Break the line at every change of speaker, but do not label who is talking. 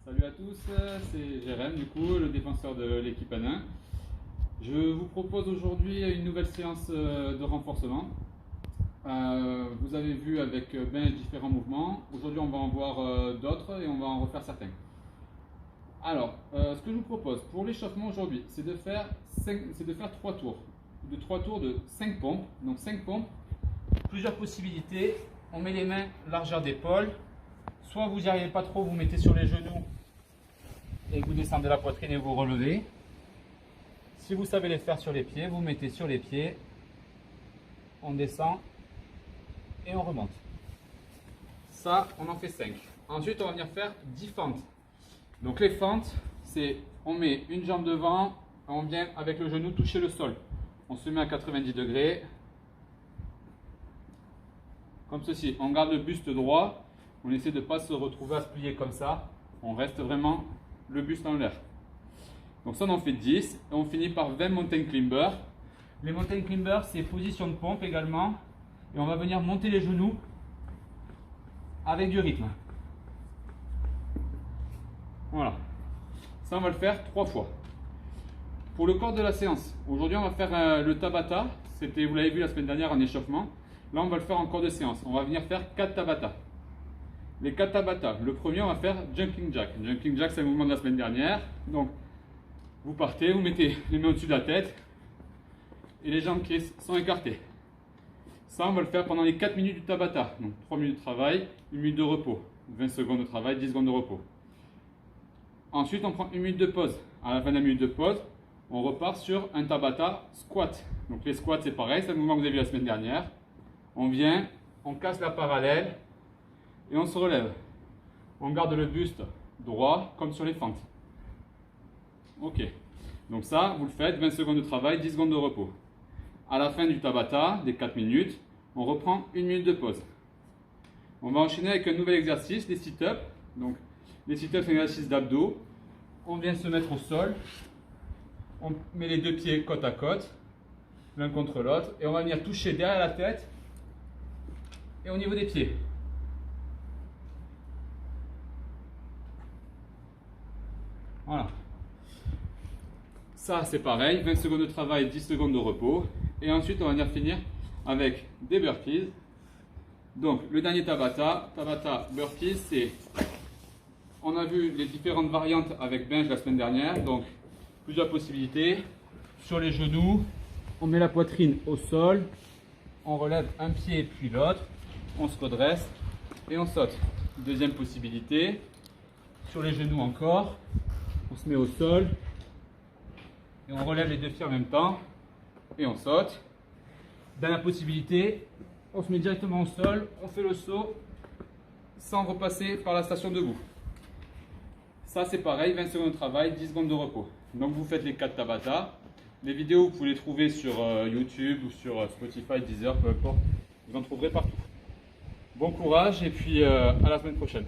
Salut à tous, c'est Jérém, du coup, le défenseur de l'équipe N1. Je vous propose aujourd'hui une nouvelle séance de renforcement. Vous avez vu avec Ben différents mouvements. Aujourd'hui, on va en voir d'autres et on va en refaire certains. Alors, ce que je vous propose pour l'échauffement aujourd'hui, c'est de faire 3 tours. De 3 tours de 5 pompes. Donc 5 pompes, plusieurs possibilités. On met les mains largeur d'épaule. Soit vous n'y arrivez pas trop, vous mettez sur les genoux et vous descendez la poitrine et vous relevez. Si vous savez les faire sur les pieds, vous mettez sur les pieds, on descend et on remonte. Ça, on en fait 5. Ensuite, on va venir faire 10 fentes. Donc les fentes, c'est on met une jambe devant, on vient avec le genou toucher le sol. On se met à 90 degrés, comme ceci. On garde le buste droit, on essaie de ne pas se retrouver à se plier comme ça. On reste vraiment le buste en l'air. Donc ça, on en fait 10 et on finit par 20 mountain climbers. Les mountain climbers, c'est position de pompe également. Et on va venir monter les genoux avec du rythme. Voilà. Ça, on va le faire 3 fois. Pour le corps de la séance, aujourd'hui, on va faire le Tabata. Vous l'avez vu la semaine dernière en échauffement. Là, on va le faire en corps de séance. On va venir faire 4 Tabata. Les 4 Tabata. Le premier, on va faire Jumping Jack. Jumping Jack, c'est le mouvement de la semaine dernière. Donc, vous partez, vous mettez les mains au-dessus de la tête et les jambes qui sont écartées. Ça, on va le faire pendant les 4 minutes du Tabata. Donc, 3 minutes de travail, 1 minute de repos. 20 secondes de travail, 10 secondes de repos. Ensuite, on prend 1 minute de pause. À la fin de la minute de pause, on repart sur un Tabata squat. Donc, les squats, c'est pareil, c'est le mouvement que vous avez vu la semaine dernière. On vient, on casse la parallèle et on se relève. On garde le buste droit comme sur les fentes. Ok. Donc ça, vous le faites, 20 secondes de travail, 10 secondes de repos. À la fin du Tabata, des 4 minutes, on reprend 1 minute de pause. On va enchaîner avec un nouvel exercice, les sit-ups. Donc, les sit-ups, c'est un exercice d'abdos. On vient se mettre au sol. On met les deux pieds côte à côte, l'un contre l'autre. Et on va venir toucher derrière la tête et au niveau des pieds. Voilà. Ça, c'est pareil, 20 secondes de travail, 10 secondes de repos. Et ensuite, on va venir finir avec des burpees. Donc, le dernier Tabata, burpees, c'est... On a vu les différentes variantes avec bench la semaine dernière. Donc, plusieurs possibilités. Sur les genoux, on met la poitrine au sol. On relève un pied puis l'autre. On se redresse et on saute. Deuxième possibilité. Sur les genoux encore. On se met au sol. Et on relève les deux pieds en même temps. Et on saute. Dernière possibilité, on se met directement au sol, on fait le saut sans repasser par la station debout. Ça, c'est pareil, 20 secondes de travail, 10 secondes de repos. Donc vous faites les 4 Tabata. Les vidéos, vous pouvez les trouver sur YouTube ou sur Spotify, Deezer, peu importe. Vous en trouverez partout. Bon courage et puis à la semaine prochaine.